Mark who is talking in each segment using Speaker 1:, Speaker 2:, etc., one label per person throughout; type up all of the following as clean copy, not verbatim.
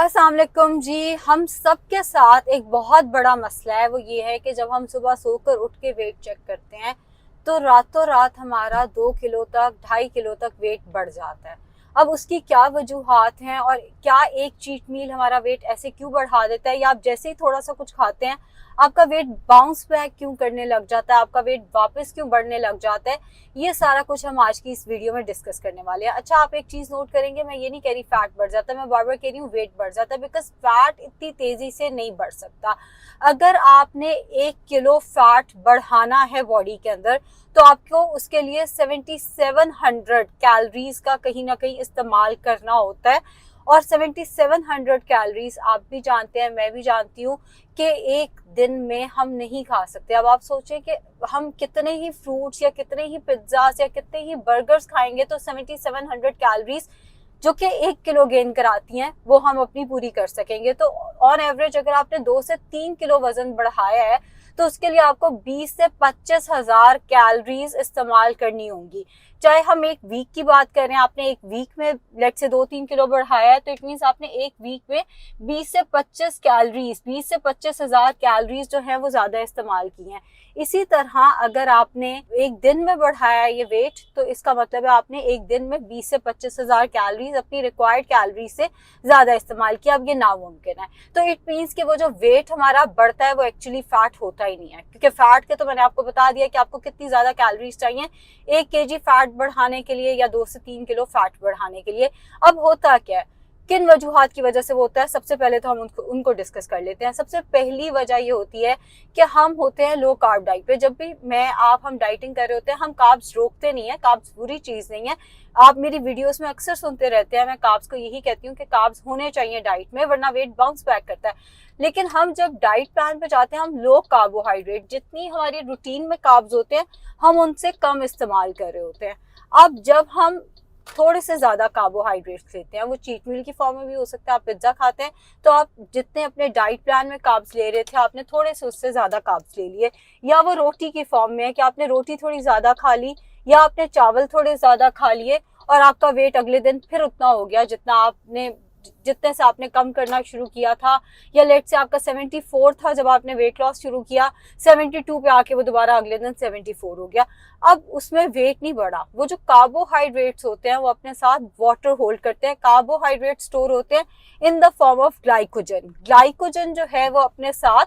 Speaker 1: अस्सलाम वालेकुम जी। हम सब के साथ एक बहुत बड़ा मसला है, वो ये है कि जब हम सुबह सोकर उठ के वेट चेक करते हैं तो रातों रात हमारा 2 किलो तक 2.5 किलो तक वेट बढ़ जाता है। अब उसकी क्या वजूहात हैं और क्या एक चीट मील हमारा वेट ऐसे क्यों बढ़ा देता है, या आप जैसे ही थोड़ा सा कुछ खाते हैं आपका वेट बाउंस बैक क्यों करने लग जाता है, आपका वेट वापस क्यों बढ़ने लग जाता है, ये सारा कुछ हम आज की इस वीडियो में डिस्कस करने वाले हैं। अच्छा, आप एक चीज नोट करेंगे, मैं ये नहीं कह रही फैट बढ़ जाता है, मैं बार बार कह रही हूँ वेट बढ़ जाता है, बिकॉज फैट इतनी तेजी से नहीं बढ़ सकता। अगर आपने 1 किलो फैट बढ़ाना है बॉडी के अंदर तो आपको उसके लिए 7700 कैलोरीज का कहीं ना कहीं इस्तेमाल करना होता है। और 7700 कैलोरीज आप भी जानते हैं, मैं भी जानती हूँ कि एक दिन में हम नहीं खा सकते। अब आप सोचें कि हम कितने ही फ्रूट्स या कितने ही पिज्जास या कितने ही बर्गर्स खाएंगे तो 7700 कैलोरीज जो कि 1 किलो गेन कराती हैं वो हम अपनी पूरी कर सकेंगे। तो ऑन एवरेज अगर आपने 2 से 3 किलो वजन बढ़ाया है तो उसके लिए आपको 20 से 25 हजार कैलोरीज इस्तेमाल करनी होंगी। चाहे हम एक वीक की बात करें, आपने एक वीक में लेट से 2-3 किलो बढ़ाया है तो इट मीन्स आपने एक वीक में 20 से 25 कैलोरीज 20 से 25 हजार कैलोरीज जो है वो ज्यादा इस्तेमाल की हैं। इसी तरह अगर आपने एक दिन में बढ़ाया ये वेट तो इसका मतलब है आपने एक दिन में 20 से 25 हजार कैलोरीज अपनी रिक्वायर्ड कैलोरी से ज्यादा इस्तेमाल किया। अब ये नामुमकिन है, तो इट मीन्स कि वो जो वेट हमारा बढ़ता है वो एक्चुअली फैट होता ही नहीं है, क्योंकि फैट के तो मैंने आपको बता दिया कि आपको कितनी ज्यादा कैलोरीज चाहिए 1 kg फैट बढ़ाने के लिए या 2 से 3 किलो फैट बढ़ाने के लिए। अब होता क्या है, किन वजूहात की वजह से वो होता है, सबसे पहले तो हम उनको डिस्कस कर लेते हैं। सबसे पहली वजह ये होती है कि हम होते हैं लो कार्ब डाइट पे। जब भी हम डाइटिंग कर रहे होते हैं हम कार्ब्स रोकते नहीं है, कार्ब्स बुरी चीज नहीं है। आप मेरी वीडियोस में अक्सर सुनते रहते हैं, मैं कार्ब्स को यही कहती हूँ कि कार्ब्स होने चाहिए डाइट में, वरना वेट बाउंस बैक करता है। लेकिन हम जब डाइट प्लान पे जाते हैं हम लो कार्बोहाइड्रेट, जितनी हमारी रूटीन में कार्ब्स होते हैं हम उनसे कम इस्तेमाल कर रहे होते हैं। अब जब हम थोड़े से ज्यादा कार्बोहाइड्रेट्स लेते हैं, वो चीट मील की फॉर्म में भी हो सकता है, आप पिज्जा खाते हैं तो आप जितने अपने डाइट प्लान में कार्ब्स ले रहे थे आपने थोड़े से उससे ज्यादा कार्ब्स ले लिए, या वो रोटी की फॉर्म में है कि आपने रोटी थोड़ी ज्यादा खा ली या आपने चावल थोड़े ज्यादा खा लिए और आपका वेट अगले दिन फिर उतना हो गया जितने से आपने कम करना शुरू किया था। या लेट से आपका 74 था जब आपने वेट लॉस शुरू किया, 72 पे आके वो दोबारा अगले दिन 74 हो गया। अब उसमें वेट नहीं बढ़ा, वो जो कार्बोहाइड्रेट्स होते हैं वो अपने साथ वाटर होल्ड करते हैं। कार्बोहाइड्रेट स्टोर होते हैं in the form of glycogen. Glycogen जो है वो अपने साथ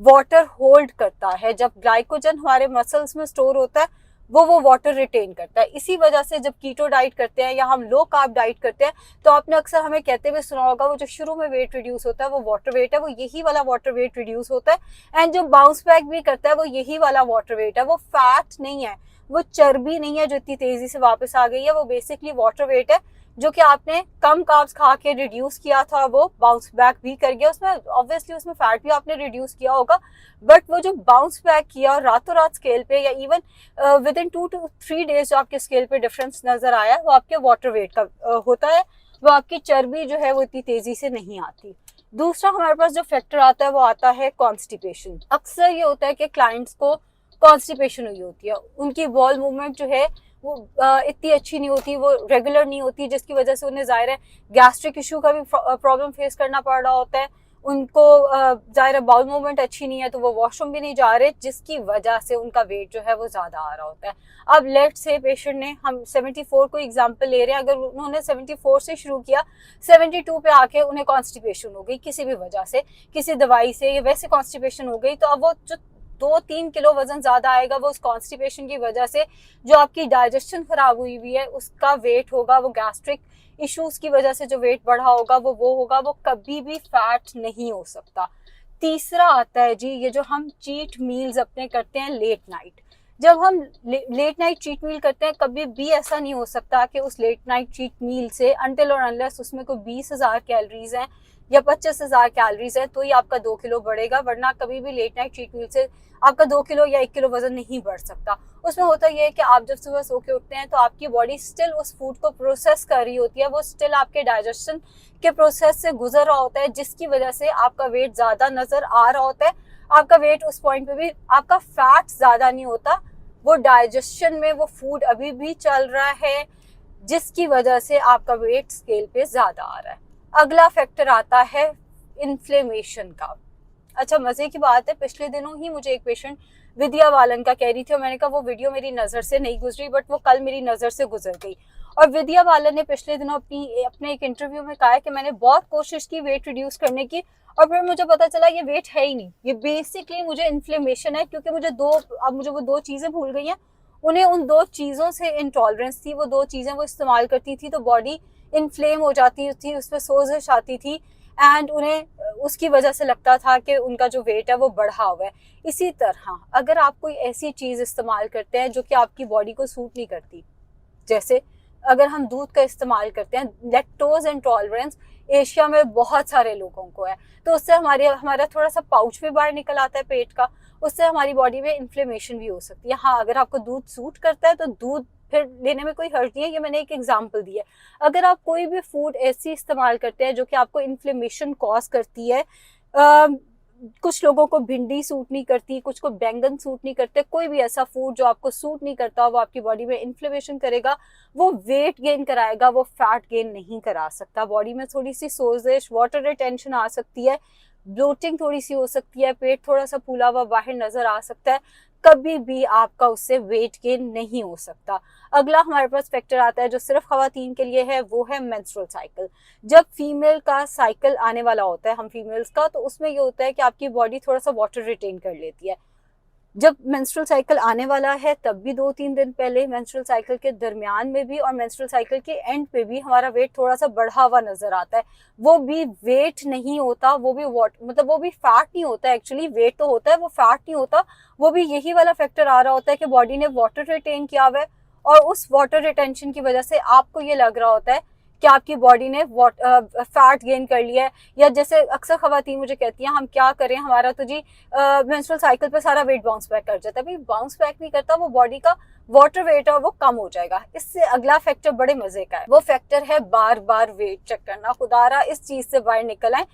Speaker 1: वाटर होल्ड करता है। जब ग्लाइकोजन हमारे मसल्स में स्टोर होता है वो वाटर रिटेन करता है। इसी वजह से जब कीटो डाइट करते हैं या हम लो कार्ब डाइट करते हैं तो आपने अक्सर हमें कहते हुए सुना होगा वो जो शुरू में वेट रिड्यूस होता है वो वाटर वेट है, वो यही वाला वाटर वेट रिड्यूस होता है। एंड जो बाउंस बैक भी करता है वो यही वाला वाटर वेट है, वो फैट नहीं है, वो चर्बी नहीं है जो इतनी तेजी से वापस आ गई है, वो बेसिकली वाटर वेट है जो कि आपने कम कार्ब्स खा के रिड्यूस किया था, वो बाउंस बैक भी कर गया। उसमें ऑब्वियसली उसमें फैट भी आपने रिड्यूस किया होगा, बट वो जो बाउंस बैक किया और रातों रात स्केल पे या even with in 2 to 3 days जो आपके स्केल पे डिफरेंस नजर आया वो आपके वाटर वेट का होता है, वो आपकी चर्बी जो है वो इतनी तेजी से नहीं आती। दूसरा हमारे पास जो फैक्टर आता है वो आता है कॉन्स्टिपेशन। अक्सर ये होता है कि क्लाइंट्स को कॉन्स्टिपेशन हुई होती है, उनकी बॉल मूवमेंट जो है वो इतनी अच्छी नहीं होती, वो रेगुलर नहीं होती, जिसकी वजह से उन्हें जाहिर है गैस्ट्रिक इशू का भी प्रॉब्लम फेस करना पड़ रहा होता है। उनको जाहिर है बाउल मूवमेंट अच्छी नहीं है तो वो वॉशरूम भी नहीं जा रहे, जिसकी वजह से उनका वेट जो है वो ज्यादा आ रहा होता है। अब लेट से पेशेंट ने, हम 74 को एग्जांपल ले रहे हैं, अगर उन्होंने 74 से शुरू किया 72 पे आके उन्हें कॉन्स्टिपेशन हो गई किसी भी वजह से, किसी दवाई से या वैसे कॉन्स्टिपेशन हो गई, तो अब वो जो 2-3 किलो वजन ज्यादा आएगा वो उस कॉन्स्टिपेशन की वजह से जो आपकी डाइजेशन खराब हुई है उसका वेट होगा, वो गैस्ट्रिक इश्यूज की वजह से जो वेट बढ़ा होगा वो होगा, वो कभी भी फैट नहीं हो सकता। तीसरा आता है जी ये जो हम चीट मील्स अपने करते हैं लेट नाइट। जब हम लेट नाइट चीट मील करते हैं कभी भी ऐसा नहीं हो सकता कि उस लेट नाइट चीट मील से अनटिल और अनलेस उसमें कोई 20,000 कैलोरीज हैं या 25,000 कैलोरीज है तो ही आपका 2 किलो बढ़ेगा, वरना कभी भी लेट नाइट चीट मील से आपका 2 किलो या 1 किलो वजन नहीं बढ़ सकता। उसमें होता यह है कि आप जब सुबह सो के उठते हैं तो आपकी बॉडी स्टिल उस फूड को प्रोसेस कर रही होती है, वो स्टिल आपके डाइजेशन के प्रोसेस से गुजर रहा होता है, जिसकी वजह से आपका वेट ज्यादा नजर आ रहा होता है। आपका वेट उस पॉइंट पे भी आपका फैट ज्यादा नहीं होता, वो डाइजेशन में वो फूड अभी भी चल रहा है, जिसकी वजह से आपका वेट स्केल पे ज्यादा आ रहा है। अगला फैक्टर आता है इन्फ्लेमेशन का। अच्छा, मजे की बात है, पिछले दिनों ही मुझे एक पेशेंट विद्या बालन का कह रही थी और मैंने कहा वो वीडियो मेरी नजर से नहीं गुजरी, बट वो कल मेरी नजर से गुजर गई। और विद्या बालन ने पिछले दिनों अपने एक इंटरव्यू में कहा है कि मैंने बहुत कोशिश की वेट रिड्यूस करने की, और फिर मुझे पता चला ये वेट है ही नहीं, ये बेसिकली मुझे इन्फ्लेमेशन है, क्योंकि मुझे वो दो चीजें भूल गई हैं। उन्हें उन दो चीजों से इंटॉलरेंस थी, वो दो चीजें वो इस्तेमाल करती थी तो बॉडी इन्फ्लेम हो जाती थी, उसमें सोजिश आती थी, एंड उन्हें उसकी वजह से लगता था कि उनका जो वेट है वो बढ़ा हुआ है। इसी तरह अगर आप कोई ऐसी चीज इस्तेमाल करते हैं जो कि आपकी बॉडी को सूट नहीं करती, जैसे अगर हम दूध का इस्तेमाल करते हैं, लैक्टोज इंटॉलरेंस एशिया में बहुत सारे लोगों को है, तो उससे हमारा थोड़ा सा पाउच भी बाहर निकल आता है पेट का, उससे हमारी बॉडी में इन्फ्लेमेशन भी हो सकती है। हाँ, अगर आपको दूध सूट करता है तो दूध फिर लेने में कोई हर्ज नहीं है, ये मैंने एक एग्जांपल दी है। अगर आप कोई भी फूड ऐसी इस्तेमाल करते हैं जो कि आपको इन्फ्लेमेशन कॉज करती है, कुछ लोगों को भिंडी सूट नहीं करती, कुछ को बैंगन सूट नहीं करते, कोई भी ऐसा फूड जो आपको सूट नहीं करता, वो आपकी बॉडी में इन्फ्लेमेशन करेगा, वो वेट गेन कराएगा, वो फैट गेन नहीं करा सकता। बॉडी में थोड़ी सी सोजिश, वाटर रिटेंशन आ सकती है, ब्लोटिंग थोड़ी सी हो सकती है, पेट थोड़ा सा फूला हुआ बाहर नजर आ सकता है, कभी भी आपका उससे वेट गेन नहीं हो सकता। अगला हमारे पास फैक्टर आता है जो सिर्फ खवातीन के लिए है, वो है मेंस्ट्रुअल साइकिल। जब फीमेल का साइकिल आने वाला होता है, हम फीमेल्स का, तो उसमें ये होता है कि आपकी बॉडी थोड़ा सा वाटर रिटेन कर लेती है। जब मेंस्ट्रुअल साइकिल आने वाला है तब भी 2-3 दिन पहले, मेंस्ट्रुअल साइकिल के दरमियान में भी और मेंस्ट्रुअल साइकिल के एंड पे भी हमारा वेट थोड़ा सा बढ़ा हुआ नजर आता है। वो भी वेट नहीं होता, वो भी वो भी फैट नहीं होता, एक्चुअली वेट तो होता है, वो फैट नहीं होता। वो भी यही वाला फैक्टर आ रहा होता है कि बॉडी ने वाटर रिटेन किया हुआ है, और उस वाटर रिटेंशन की वजह से आपको ये लग रहा होता है कि आपकी बॉडी ने फैट गेन कर लिया है। या जैसे अक्सर खवातीन मुझे कहती हैं, हम क्या करें, हमारा तो जी मेंस्ट्रुअल साइकिल पे सारा वेट बाउंस बैक कर जाता है। भाई बाउंस बैक नहीं करता, वो बॉडी का वाटर वेट है और वो कम हो जाएगा। इससे अगला फैक्टर बड़े मजे का है, वो फैक्टर है बार बार वेट चेक करना। खुदारा इस चीज से बाहर निकल आए।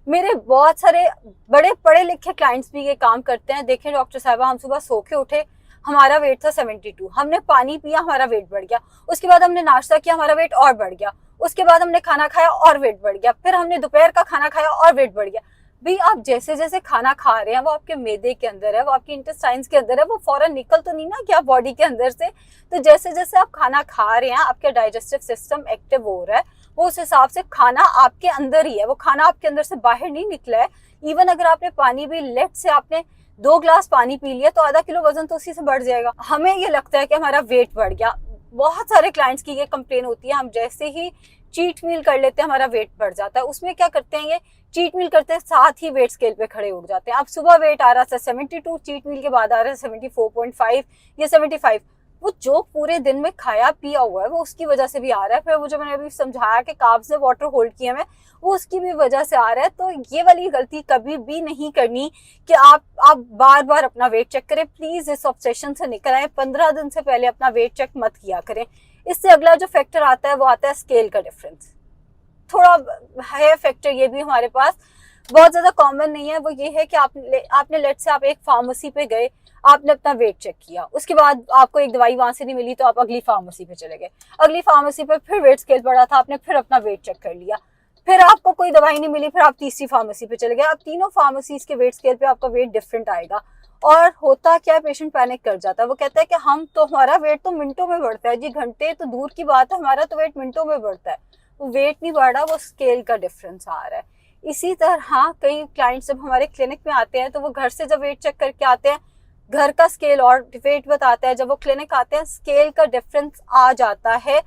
Speaker 1: मेरे बहुत सारे बड़े पढ़े लिखे क्लाइंट्स भी ये काम करते हैं। देखें डॉक्टर साहबा, हम सुबह सो के उठे, हमारा वेट था 72, हमने पानी पिया, हमारा वेट बढ़ गया, उसके बाद हमने नाश्ता किया, हमारा वेट और बढ़ गया, उसके बाद हमने खाना खाया और वेट बढ़ गया, फिर हमने दोपहर का खाना खाया और वेट बढ़ गया। भाई आप जैसे जैसे खाना खा रहे हैं वो आपके मैदे के अंदर है, वो आपके इंटेस्टाइन्स के अंदर है, वो फौरन निकल तो नहीं ना क्या बॉडी के अंदर से। तो जैसे जैसे आप खाना खा रहे हैं, आपका डाइजेस्टिव सिस्टम एक्टिव हो रहा है, वो उस हिसाब से खाना आपके अंदर ही है, वो खाना आपके अंदर से बाहर नहीं निकला है। इवन अगर आपने पानी भी, लेट से आपने 2 ग्लास पानी पी लिया, तो आधा किलो वजन तो उसी से बढ़ जाएगा। हमें ये लगता है कि हमारा वेट बढ़ गया। बहुत सारे क्लाइंट्स की ये कंप्लेन होती है, हम जैसे ही चीट मील कर लेते हैं हमारा वेट बढ़ जाता है। उसमें क्या करते हैं, ये चीट मील करते हैं साथ ही वेट स्केल पे खड़े उठ जाते हैं। अब सुबह वेट आ रहा था 72, चीट मील के बाद आ रहा है 74.5 या 75। वो जो पूरे दिन में खाया पिया हुआ है वो उसकी वजह से भी आ रहा है। फिर वो जो मैंने अभी समझाया कि कार्ब्स ने वाटर होल्ड किए हैं, वो उसकी भी वजह से आ रहा है। तो ये वाली गलती कभी भी नहीं करनी कि आप बार बार अपना वेट चेक करें। प्लीज इस ऑब्सेशन से निकल आए, 15 दिन से पहले अपना वेट चेक मत किया करें। इससे अगला जो फैक्टर आता है वो आता है स्केल का डिफरेंस। थोड़ा है फैक्टर ये भी हमारे पास, बहुत ज्यादा कॉमन नहीं है। वो ये है कि आपने लेट से आप एक फार्मेसी पे गए, आपने अपना वेट चेक किया, उसके बाद आपको एक दवाई वहां से नहीं मिली तो आप अगली फार्मेसी पे चले गए, अगली फार्मेसी पे फिर वेट स्केल बढ़ा था, आपने फिर अपना वेट चेक कर लिया, फिर आपको कोई दवाई नहीं मिली, फिर आप तीसरी फार्मेसी पे चले गए। अब तीनों फार्मेसीज के वेट स्केल पे आपका वेट डिफरेंट आएगा। और होता क्या है, पेशेंट पैनिक कर जाता है। वो कहता है कि हमारा वेट तो मिनटों में बढ़ता है जी, घंटे तो दूर की बात है, हमारा तो वेट मिनटों में बढ़ता है। वो वेट नहीं बढ़ रहा, वो स्केल का डिफरेंस आ रहा है। इसी तरह कई क्लाइंट्स जब हमारे क्लिनिक में आते हैं तो वो घर से जब वेट चेक करके आते हैं, घर का स्केल और वेट बताता है, जब वो क्लिनिक आते हैं स्केल का डिफरेंस आ जाता है।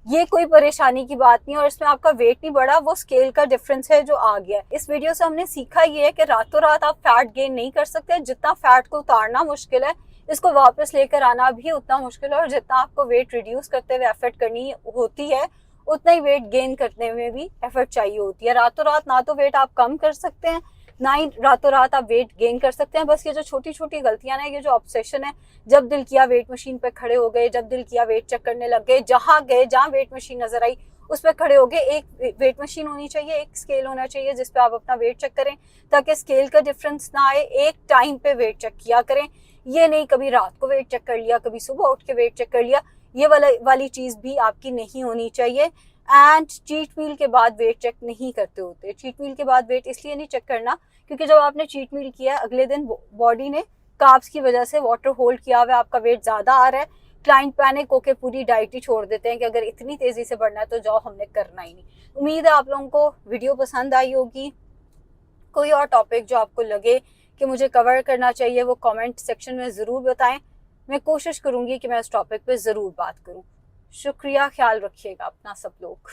Speaker 1: ये कोई परेशानी की बात नहीं, और इसमें आपका वेट नहीं बढ़ा, वो स्केल का डिफरेंस है जो आ गया। इस वीडियो से हमने सीखा ये है कि रातों रात आप फैट गेन नहीं कर सकते। जितना फैट को उतारना मुश्किल है, इसको वापस लेकर आना भी उतना मुश्किल है। और जितना आपको वेट रिड्यूस करते हुए एफर्ट करनी होती है, उतना ही वेट गेन करने में भी एफर्ट चाहिए होती है। रातों रात ना तो वेट आप कम कर सकते हैं, ना ही रातों रात आप वेट गेन कर सकते हैं। बस ये जो छोटी छोटी गलतियां ना, ये जो ऑब्सेशन है, जब दिल किया वेट मशीन पे खड़े हो गए, जब दिल किया वेट चेक करने लग गए, जहां वेट मशीन नजर आई उस पर खड़े हो गए। एक वेट मशीन होनी चाहिए, एक स्केल होना चाहिए जिस पे आप अपना वेट चेक करें, ताकि स्केल का डिफरेंस ना आए। एक टाइम पे वेट चेक किया करें, ये नहीं कभी रात को वेट चेक कर लिया, कभी सुबह उठ के वेट चेक कर लिया। ये वाली चीज भी आपकी नहीं होनी चाहिए। एंड चीट मील के बाद वेट चेक नहीं करते होते। चीट मील के बाद वेट इसलिए नहीं चेक करना क्योंकि जब आपने चीट मील किया अगले दिन बॉडी ने कार्ब्स की वजह से वाटर होल्ड किया हुआ, आपका वेट ज्यादा आ रहा है, क्लाइंट पैनिक होकर पूरी डाइट ही छोड़ देते हैं कि अगर इतनी तेजी से बढ़ना है तो जाओ, हमने करना ही नहीं। उम्मीद है आप लोगों को वीडियो पसंद आई होगी। कोई और टॉपिक जो आपको लगे कि मुझे कवर करना चाहिए वो कमेंट सेक्शन में ज़रूर बताएं। मैं कोशिश करूंगी कि मैं इस टॉपिक पे ज़रूर बात करूं। शुक्रिया, ख्याल रखिएगा अपना सब लोग।